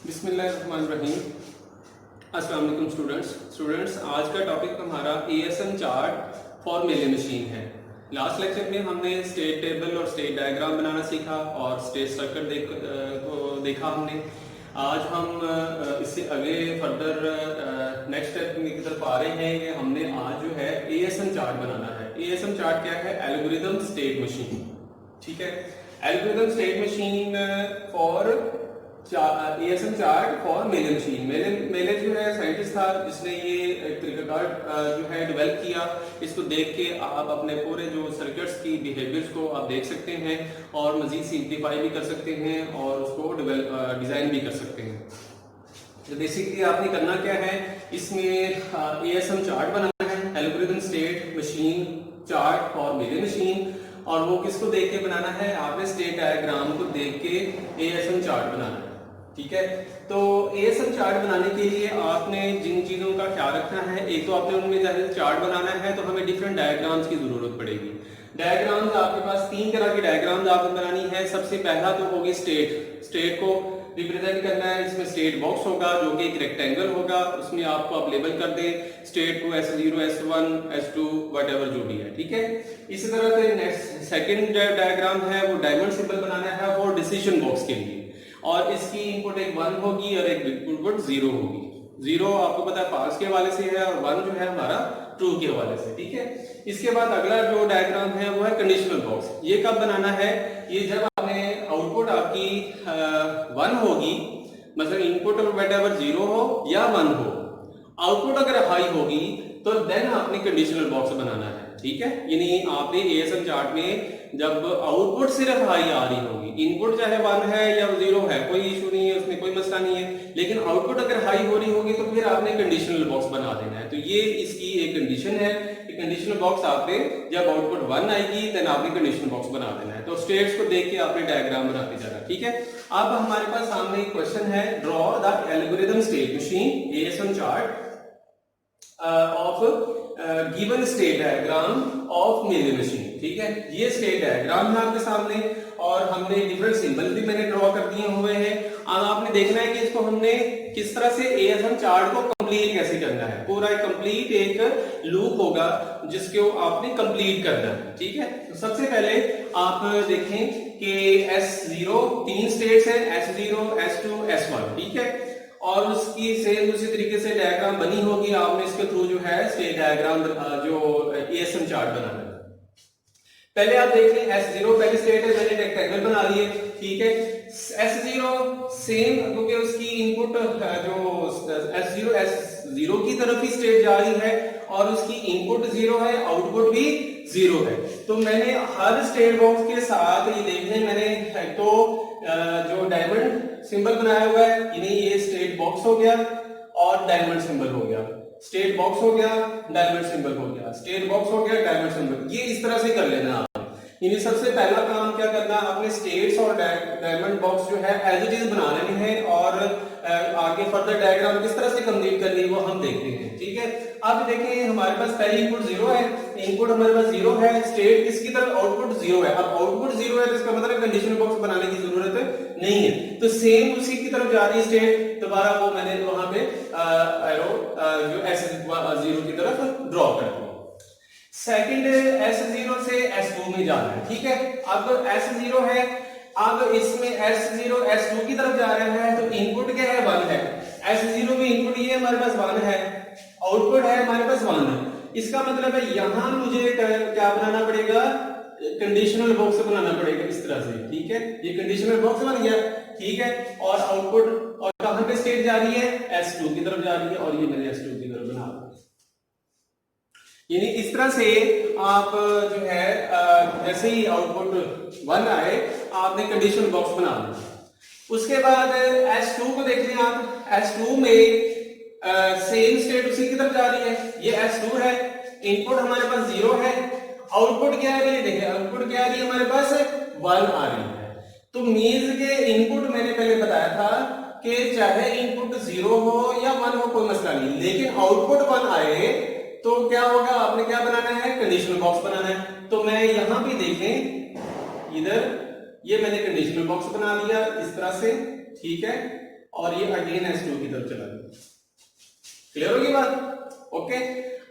बिस्मिल्लाहिर्रहमानिर्रहीम। अस्सलाम वालेकुम स्टूडेंट्स। आज का टॉपिक हमारा ASM चार्ट फॉर मेले मशीन है। लास्ट लेक्चर में हमने स्टेट टेबल और स्टेट डायग्राम बनाना सीखा और स्टेट सर्किट को देखा हमने। आज हम इससे आगे फर्दर नेक्स्ट स्टेप की तरफ आ रहे हैं कि हमने आज जो है ASM चार्ट बनाना है। ASM चार्ट क्या है? Algorithm state machine. ठीक है, algorithm state machine for ASM chart for मेले मशीन। मेले जो है साइंटिस्ट था जिसने ये एक तरीकाकार जो है डेवलप किया। इसको देख के आप अपने पूरे जो सर्किट्स की बिहेवियर्स को आप देख सकते हैं और मजीद सिंप्लीफाई भी कर सकते हैं और उसको डिजाइन भी कर सकते हैं। तो बेसिकली आपने करना क्या है, इसमें ASM चार्ट बनाना है, algorithm state machine chart for मेले मशीन। और वो किसको देख के बनाना है? आपने स्टेट डायग्राम को देख के ASM चार्ट बनाना है। ठीक है, तो ASM चार्ट बनाने के लिए आपने जिन चीजों का ख्याल रखना है, एक तो आपने उनमें जब चार्ट बनाना है तो हमें डिफरेंट डायग्राम्स की जरूरत पड़ेगी। डायग्राम्स आपके पास तीन तरह की डायग्राम्स आपको बनानी है। सबसे पहला तो होगी स्टेट को रिप्रेजेंट करना है। इसमें स्टेट बॉक्स होगा जो कि एक रेक्टेंगल होगा, उसमें आपको आप लेबल कर दें स्टेट को S0 S1 S2 व्हाटएवर जो भी है। ठीक है, इसी तरह से नेक्स्ट सेकंड डायग्राम है वो डायमंड सिंबल बनाना है वो डिसीजन बॉक्स के लिए, और इसकी इनपुट एक 1 होगी और एक इनपुट 0 होगी। 0 आपको पता है पास के हवाले से है और 1 जो है हमारा ट्रू के हवाले से। ठीक है, इसके बाद अगला जो डायग्राम है वो है कंडीशनल बॉक्स। ये कब बनाना है? ये जब आपने आउटपुट आपकी 1 होगी, मतलब इनपुट व्हाटएवर 0 हो या 1 हो, आउटपुट अगर हाई होगी तो देन आपने कंडीशनल बॉक्स बनाना है। ठीक है, यानी आपने ASM चार्ट में जब आउटपुट सिर्फ हाई आ रही होगी, इनपुट चाहे 1 है या 0 है कोई इशू नहीं है, उसमें कोई मसला नहीं है, लेकिन आउटपुट अगर हाई हो रही होगी तो फिर आपने कंडीशनल बॉक्स बना देना है। तो ये इसकी एक कंडीशन है कि कंडीशनल बॉक्स आपने जब आउटपुट 1 आएगी देन आपने कंडीशनल बॉक्स बना देना है। तो स्टेट्स को देख के आपने डायग्राम बनाते जाना। ठीक है, अब हमारे पास सामने एक क्वेश्चन है, draw the algorithm state machine ASM chart of given state diagram of मेले मशीन। ठीक है, ये स्टेट डायग्राम है आपके सामने और हमने डिफरेंट सिंबल भी मैंने ड्रॉ कर दिए हुए हैं। अब आपने देखना है कि इसको हमने किस तरह से ASM चार्ट को कंप्लीट कैसे करना है। पूरा एक कंप्लीट एक लूप होगा जिसको आपने कंप्लीट करना है। ठीक है, तो सबसे पहले आप देखें कि S0 तीन स्टेट्स हैं, S0 S2 S1। ठीक है, और उसकी सेम उसी तरीके से डायग्राम बनी होगी। आपने इसके थ्रू जो है स्टेट डायग्राम जो ASM चार्ट बनाना है। पहले आप देख लें S0 पहली स्टेट है, मैंने रेक्टेंगल बना लिए। ठीक है, S0 सेम क्योंकि उसकी इनपुट जो S0 S0 की तरफ ही स्टेट जा रही है और उसकी इनपुट 0 है, आउटपुट भी 0 है। तो मैंने हर स्टेट बॉक्स के साथ ये देख लें, मैंने तो जो डायमंड सिंबल बनाया हुआ है, यानी ये स्टेट बॉक्स हो गया और डायमंड सिंबल हो गया, स्टेट बॉक्स हो गया डायमंड सिंबल हो गया, स्टेट बॉक्स हो गया डायमंड सिंबल। ये इस तरह से कर लेना आप। यानी सबसे पहला काम क्या करना, आपने स्टेट्स और डायमंड बॉक्स जो है एज इट इज बना लेने हैं और आगे फर्दर डायग्राम किस तरह से कंप्लीट करनी है वो हम देखते हैं। ठीक है, अब देखें हमारे पास पहली इनपुट 0 है, इनपुट हमारे पास 0 है, स्टेट किसकी तरफ? आउटपुट 0 है। अब आउटपुट 0 है तो इसका मतलब कंडीशनल बॉक्स बनाने की जरूरत नहीं है, तो सेम उसी की तरफ जा रही है स्टेट। दोबारा वो मैंने वहां पे एरो जो S0 की तरफ ड्रॉ कर दिया। सेकंड S0 से S2 में जाना है। ठीक है, अब S0 है, अब इसमें S0 S2 की तरफ जा रहा है, तो इनपुट क्या है? 1 है। S0 में इनपुट ये हमारे पास 1 है, आउटपुट है हमारे पास 1 है। इसका मतलब है यहां मुझे क्या बनाना पड़ेगा? कंडीशनल बॉक्स बनाना पड़ेगा इस तरह से। ठीक है, ये कंडीशनल बॉक्स बन गया। ठीक है, और आउटपुट और कहां पे स्टेट जा रही है? S2 की तरफ जा रही है और ये मैंने S2 की तरफ बना दिया। यानी इस तरह से आप जो है जैसे ही आउटपुट 1 आए आपने कंडीशनल बॉक्स बना लिया। उसके बाद S2 को देख लें आप, S2 में सेम स्टेट उसी की तरफ जा रही है, ये S2 है, इनपुट हमारे पास 0 है, आउटपुट क्या है? ये देखिए आउटपुट क्या आ रही है हमारे पास? 1 आ रही है। तो मीन्स के इनपुट मैंने पहले बताया था कि चाहे इनपुट 0 हो या 1 हो कोई मसला नहीं, लेकिन आउटपुट 1 आए तो क्या होगा? आपने क्या बनाना है? कंडीशनल बॉक्स बनाना है। तो मैं यहां भी देखें, इधर ये मैंने कंडीशनल बॉक्स बना दिया इस तरह से। ठीक है, और ये अगेन S2 की तरफ चला गया। क्लियर होगी बात? ओके,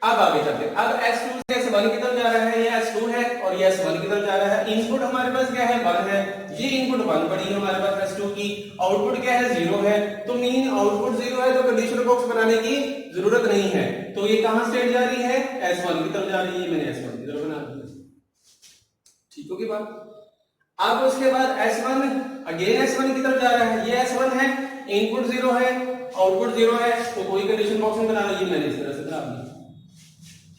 अब आगे चलते हैं। अब S2 से S1 की तरफ जा रहा है, ये S2 है और ये S1 की तरफ जा रहा है। इनपुट हमारे पास क्या है? 1 है। ये इनपुट 1 पड़ी है हमारे पास S2 की। आउटपुट क्या है? 0 है। तो मीन आउटपुट 0 है तो कंडीशनल बॉक्स बनाने की जरूरत नहीं है। तो ये कहां स्टेट जा रही है? S1 की तरफ जा रही है। मैंने S1 की तरफ बना दिया। ठीक होगी बात? अब उसके बाद S1 अगेन S1 की तरफ जा रहा है। ये S1 है, इनपुट 0 है, आउटपुट 0 है, तो कोई कंडीशन बॉक्स नहीं बनाना। ये मैंने इस तरह से बना दिया।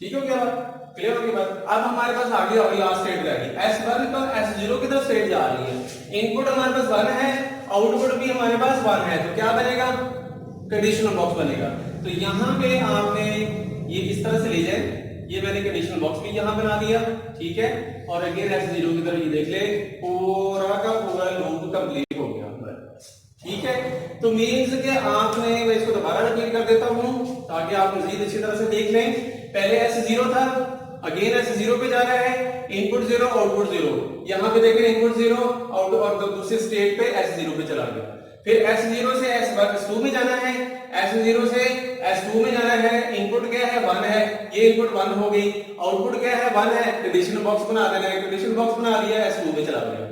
ठीक हो गया बात? क्लियर हो गई बात? अब हमारे पास आगे और लास्ट स्टेट रहेगी। S1 तो S0 की तरफ स्टेट जा रही है। इनपुट हमारे पास 1 है, आउटपुट भी हमारे पास 1 है, तो क्या बनेगा? कंडीशनल बॉक्स बनेगा। तो यहां पे आपने ये इस तरह से ले जाए, ये मैंने कंडीशनल बॉक्स भी यहां बना दिया। ठीक है, और अगेन S0 की तरफ ये देख ले, पूरा का पूरा लूप कंप्लीट हो गया हमारे पास। ठीक है, तो मीन्स कि आपने, मैं इसको दोबारा रिपीट कर देता हूं ताकि आप मजीद अच्छी तरह से देख लें। पहले S0 था, अगेन S0 पे जा रहा है, इनपुट 0 आउटपुट 0। यहां पे देखें इनपुट 0 आउटपुट, और दूसरे स्टेट पे S0 पे चला गया। फिर S0 से S2 में जाना है, S0 से S2 में जाना है। इनपुट क्या है? 1 है, ये इनपुट 1 हो गई। आउटपुट क्या है? 1 है, कंडीशनल बॉक्स बना देना है। कंडीशनल बॉक्स बना दिया, S2 में चला गया।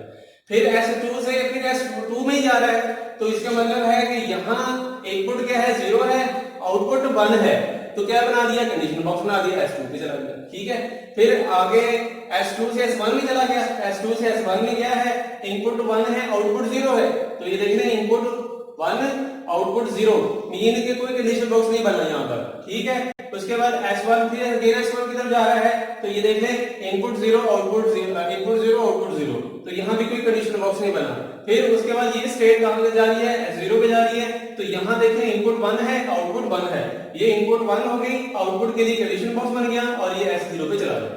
फिर S2 से फिर S2 में ही जा रहा है, तो इसका मतलब है कि यहां इनपुट क्या है? 0 है, आउटपुट 1 है, तो क्या बना दिया? कंडीशनल बॉक्स बना दिया, S2 पे चला गया। ठीक है, फिर आगे S2 से S1 में चला गया। S2 से S1 में क्या है? इनपुट 1 है, आउटपुट 0 है, तो ये देख लें इनपुट 1 आउटपुट 0, मीन के कोई कंडीशनल बॉक्स नहीं बना यहां पर। ठीक है, उसके बाद S1 फिर अगेन S1 की तरफ जा रहा है, तो ये देख लें इनपुट 0 आउटपुट 0, इनपुट 0 आउटपुट 0, तो यहां भी कोई कंडीशनल बॉक्स नहीं बना। फिर उसके बाद ये स्टेट कहां पे जा रही है? S0 पे जा रही है, तो यहां देखें इनपुट 1 है, आउटपुट 1 है, ये इनपुट 1 हो गई, आउटपुट के लिए कंडीशनल बॉक्स बन गया और ये S0 पे चला गया।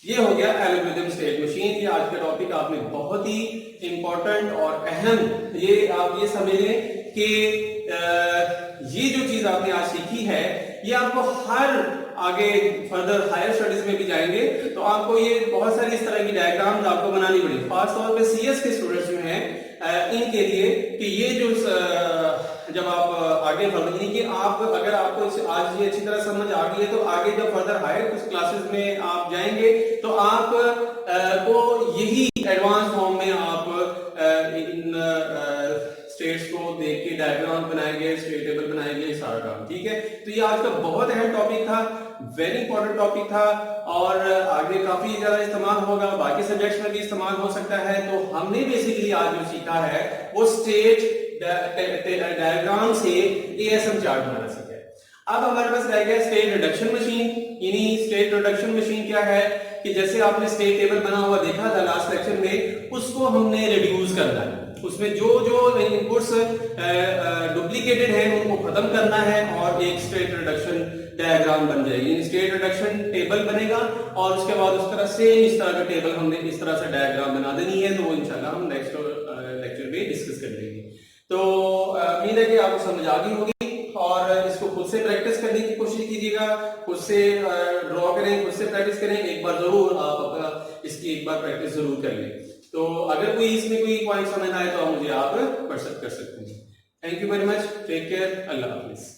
ये हो गया एल्गोरिथम स्टेट मशीन। ये आज का टॉपिक आपने बहुत ही इंपॉर्टेंट और अहम, ये आप ये समझ लें कि ये जो चीज आपने आज सीखी है, ये आपको हर आगे फर्दर हायर स्टडीज में भी जाएंगे तो आपको ये बहुत सारी इस तरह की डायग्राम्स आपको बनानी पड़ेगी, खास तौर पे सीएस के स्टूडेंट्स जो हैं इनके लिए, कि ये जो जब आप आगे बढ़ेंगे कि आप अगर आपको आज ये अच्छी तरह समझ आ गई है तो आगे जब फर्दर हायर कुछ क्लासेस में आप जाएंगे तो आप को यही एडवांस फॉर्म में आप इन स्टेट्स को देख के डायग्राम बनाएंगे, स्टेट टेबल बनाएंगे, सारा काम। ठीक है, तो ये आज का बहुत अहम टॉपिक था, वेरी इंपॉर्टेंट टॉपिक था और आगे काफी ज्यादा इस्तेमाल होगा, बाकी सब्जेक्ट्स में भी इस्तेमाल हो सकता है। तो हमने बेसिकली आज जो सीखा है वो स्टेट डायग्राम से एएसएम चार्ट बना सके। अब हमारे पास रह गया स्टेट रिडक्शन मशीन। यानी स्टेट रिडक्शन मशीन क्या है कि जैसे आपने स्टेट टेबल बना हुआ देखा था लास्ट लेक्चर में, उसको हमने रिड्यूस करना है, उसमें जो जो इनपुट्स डुप्लीकेटेड हैं उनको खत्म करना है और एक स्टेट रिडक्शन डायग्राम बन जाएगी। स्टेट रिडक्शन टेबल बनेगा और उसके बाद उस तरह से इस तरह का टेबल हमने इस तरह से डायग्राम बना देनी है। तो वो इंशाल्लाह हम नेक्स्ट लेक्चर में डिस्कस कर लेंगे। तो उम्मीद है कि आपको समझ आ गई होगी और इसको खुद से प्रैक्टिस करने की कोशिश कीजिएगा, खुद से ड्रॉ करें, खुद से प्रैक्टिस करें। एक बार जरूर आप इसकी एक बार प्रैक्टिस जरूर कर लें। तो अगर कोई इसमें कोई पॉइंट समझ आए तो मुझे आप व्हाट्सएप कर सकते हैं। Thank you very much, take care, अल्लाह हाफिज।